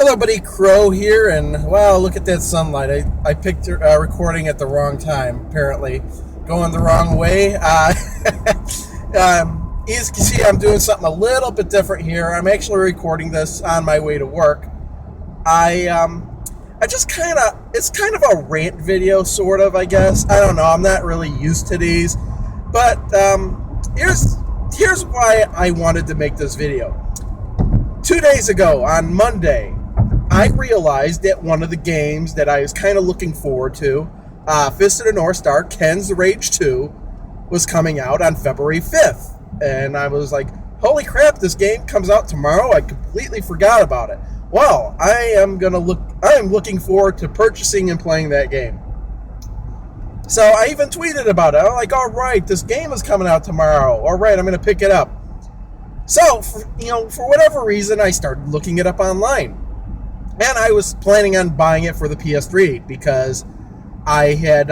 Hello, buddy Crow here, and wow, look at that sunlight. I picked recording at the wrong time, apparently. Going the wrong way. As you can see, I'm doing something a little bit different here. I'm actually recording this on my way to work. It's kind of a rant video, sort of, I guess. I don't know, I'm not really used to these. But here's why I wanted to make this video. 2 days ago, on Monday, I realized that one of the games that I was kind of looking forward to, Fist of the North Star, Ken's Rage 2, was coming out on February 5th. And I was like, holy crap, this game comes out tomorrow? I completely forgot about it. Well, I am looking forward to purchasing and playing that game. So I even tweeted about it. I'm like, all right, this game is coming out tomorrow. All right, I'm going to pick it up. So, for whatever reason, I started looking it up online. And I was planning on buying it for the PS3 because I had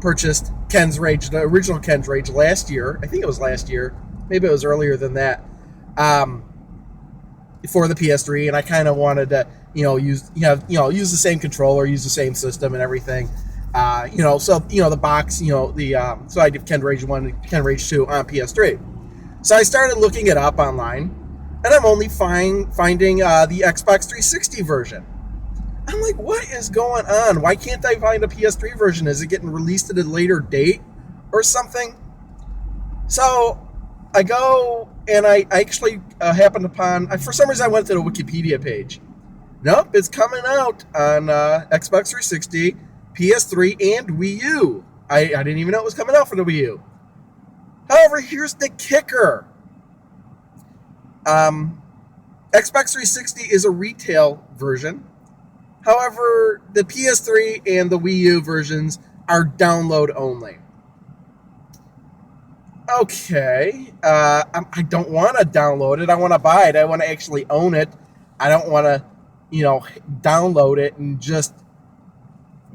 purchased Ken's Rage, the original Ken's Rage, last year. I think it was last year. Maybe it was earlier than that. For the PS3, and I kind of wanted to, use the same controller, use the same system and everything. So the box, so I did Ken Rage 1 and Ken Rage 2 on PS3. So I started looking it up online, and I'm only finding the Xbox 360 version. I'm like, what is going on? Why can't I find a PS3 version? Is it getting released at a later date or something? So I go, and I actually happened upon, for some reason I went to the Wikipedia page. Nope, it's coming out on Xbox 360, PS3, and Wii U. I didn't even know it was coming out for the Wii U. However, here's the kicker. Xbox 360 is a retail version. However, the PS3 and the Wii U versions are download only. Okay, I don't want to download it. I want to buy it. I want to actually own it. I don't want to, download it and just,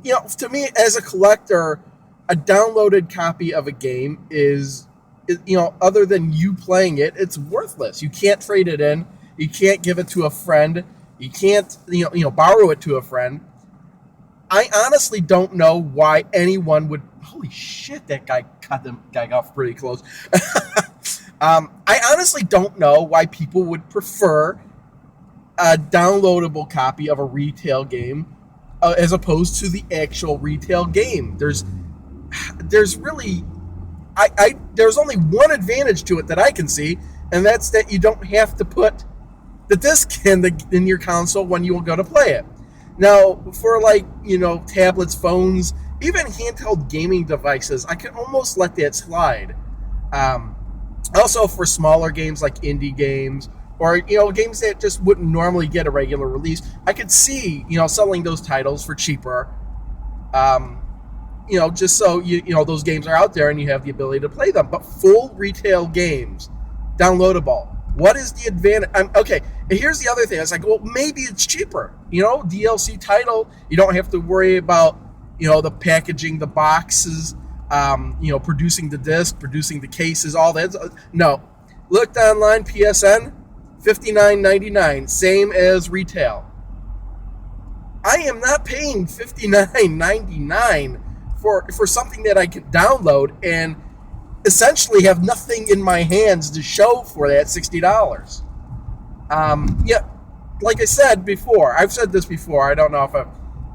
to me, as a collector, a downloaded copy of a game is, other than you playing it, it's worthless. You can't trade it in. You can't give it to a friend. You can't, borrow it to a friend. I honestly don't know why anyone would. Holy shit, that guy cut the guy off pretty close. I honestly don't know why people would prefer a downloadable copy of a retail game as opposed to the actual retail game. There's really, there's only one advantage to it that I can see, and that's that you don't have to put the disc in your console when you will go to play it. Now, for tablets, phones, even handheld gaming devices, I can almost let that slide. Also, for smaller games like indie games or, games that just wouldn't normally get a regular release, I could see, selling those titles for cheaper. Just so, those games are out there and you have the ability to play them. But full retail games, downloadable. What is the advantage? Okay, here's the other thing. It's like, well, maybe it's cheaper. DLC title, you don't have to worry about, the packaging, the boxes, producing the disc, producing the cases, all that. No. Looked online, PSN, $59.99, same as retail. I am not paying $59.99 for something that I can download and essentially have nothing in my hands to show for that $60. Like I said before, I've said this before. I don't know if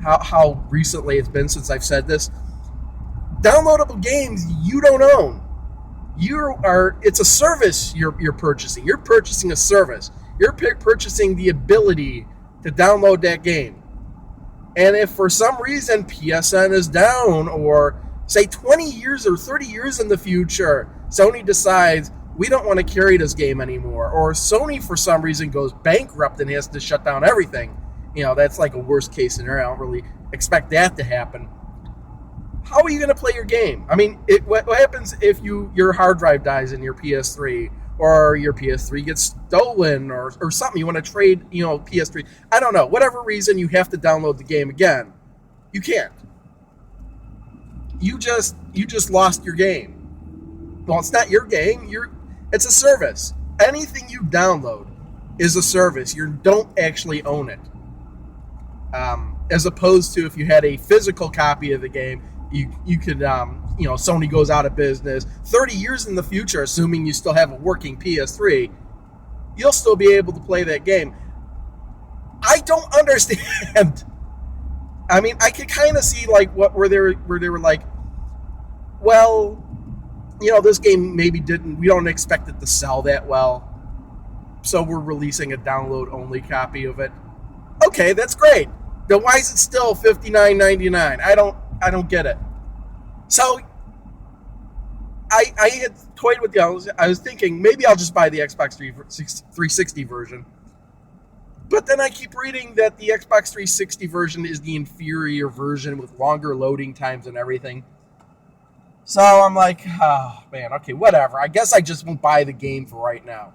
how recently it's been since I've said this. Downloadable games you don't own. It's a service you're purchasing. You're purchasing a service. You're purchasing the ability to download that game. And if for some reason PSN is down, or say 20 years or 30 years in the future, Sony decides we don't want to carry this game anymore, or Sony for some reason goes bankrupt and has to shut down everything, that's like a worst case scenario. I don't really expect that to happen. How are you going to play your game? I mean, what happens if your hard drive dies in your PS3, or your PS3 gets stolen, or something? You want to trade, PS3. I don't know. Whatever reason, you have to download the game again. You can't. You just lost your game. Well, it's not your game. It's a service. Anything you download is a service. You don't actually own it. as opposed to if you had a physical copy of the game, you could Sony goes out of business 30 years in the future, assuming you still have a working PS3, you'll still be able to play that game. I don't understand. I mean, I could kind of see like where they were like, well, this game maybe we don't expect it to sell that well, so we're releasing a download only copy of it. Okay, that's great. Then why is it still $59.99? I don't get it. So I had toyed with I was thinking maybe I'll just buy the Xbox 360 version. But then I keep reading that the Xbox 360 version is the inferior version with longer loading times and everything. So I'm like, oh man, okay, whatever. I guess I just won't buy the game for right now.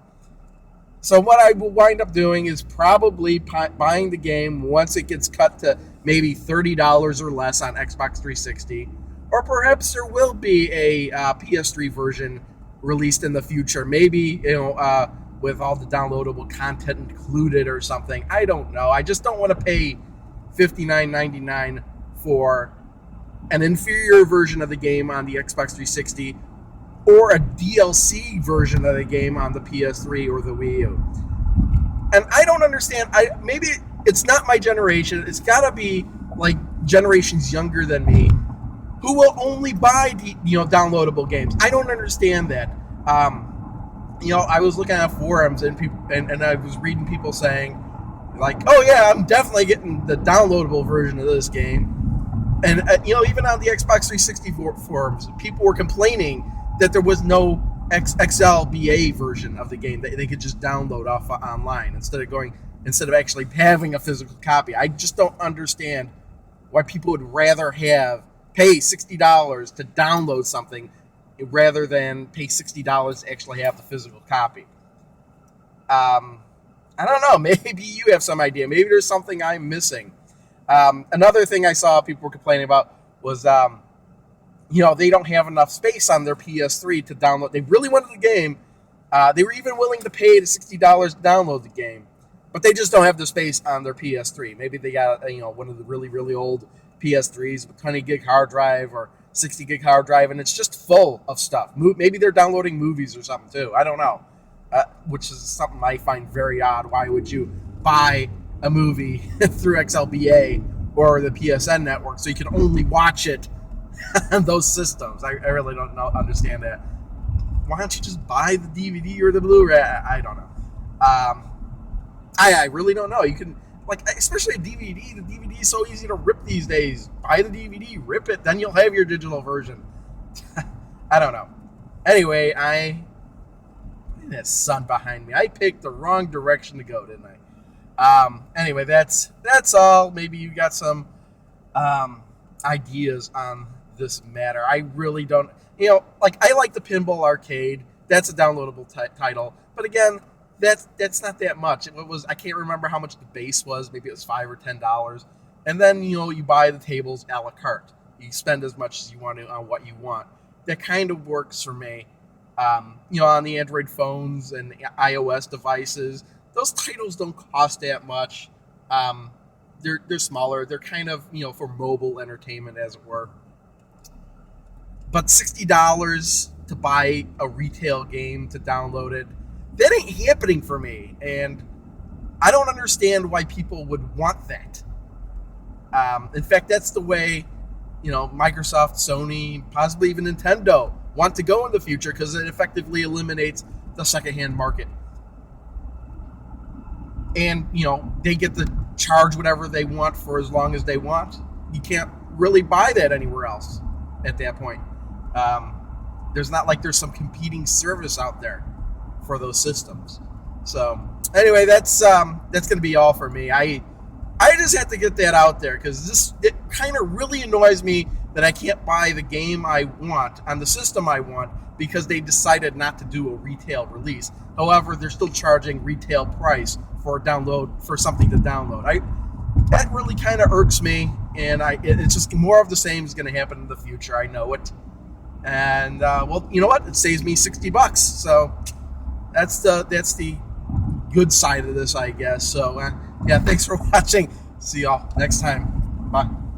So what I will wind up doing is probably buying the game once it gets cut to maybe $30 or less on Xbox 360. Or perhaps there will be a PS3 version released in the future. Maybe, with all the downloadable content included or something. I don't know. I just don't want to pay $59.99 for an inferior version of the game on the Xbox 360 or a DLC version of the game on the PS3 or the WiiU. And I don't understand. Maybe it's not my generation. It's got to be like generations younger than me who will only buy downloadable games. I don't understand that. I was looking at forums and people, and I was reading people saying, like, "Oh yeah, I'm definitely getting the downloadable version of this game." And even on the Xbox 360 forums, people were complaining that there was no XLBA version of the game that they could just download off online instead of actually having a physical copy. I just don't understand why people would rather pay $60 to download something rather than pay $60 to actually have the physical copy. I don't know. Maybe you have some idea. Maybe there's something I'm missing. Another thing I saw people were complaining about was, they don't have enough space on their PS3 to download. They really wanted the game. They were even willing to pay the $60 to download the game, but they just don't have the space on their PS3. Maybe they got, one of the really, really old PS3s with 20 gig hard drive or 60 gig hard drive, and it's just full of stuff. Maybe they're downloading movies or something too. I don't know, which is something I find very odd. Why would you buy a movie through XLBA or the PSN network so you can only watch it on those systems? I really don't understand that. Why don't you just buy the DVD or the Blu-ray? I don't know. I really don't know. You can, especially a DVD. The DVD is so easy to rip these days. Buy the DVD, rip it, then you'll have your digital version. I don't know. Anyway, that sun behind me. I picked the wrong direction to go, didn't I? Anyway, that's all. Maybe you got some ideas on this matter. I really don't. I like the Pinball Arcade. That's a downloadable title. But again, that's not that much. I can't remember how much the base was. Maybe it was $5 or $10. And then you buy the tables a la carte. You spend as much as you want to on what you want. That kind of works for me. On the Android phones and iOS devices, those titles don't cost that much. They're smaller. They're kind of for mobile entertainment, as it were. But $60 to buy a retail game to download it, that ain't happening for me. And I don't understand why people would want that. In fact, that's the way Microsoft, Sony, possibly even Nintendo want to go in the future, because it effectively eliminates the secondhand market. And, they get to charge whatever they want for as long as they want. You can't really buy that anywhere else at that point. There's not like there's some competing service out there for those systems. So anyway, that's going to be all for me. I just had to get that out there because it kind of really annoys me that I can't buy the game I want on the system I want because they decided not to do a retail release. However, they're still charging retail price for something to download. That really kind of irks me, and it's just more of the same is going to happen in the future. I know it. And you know what? It saves me $60. So that's the good side of this, I guess. So yeah, thanks for watching. See y'all next time. Bye.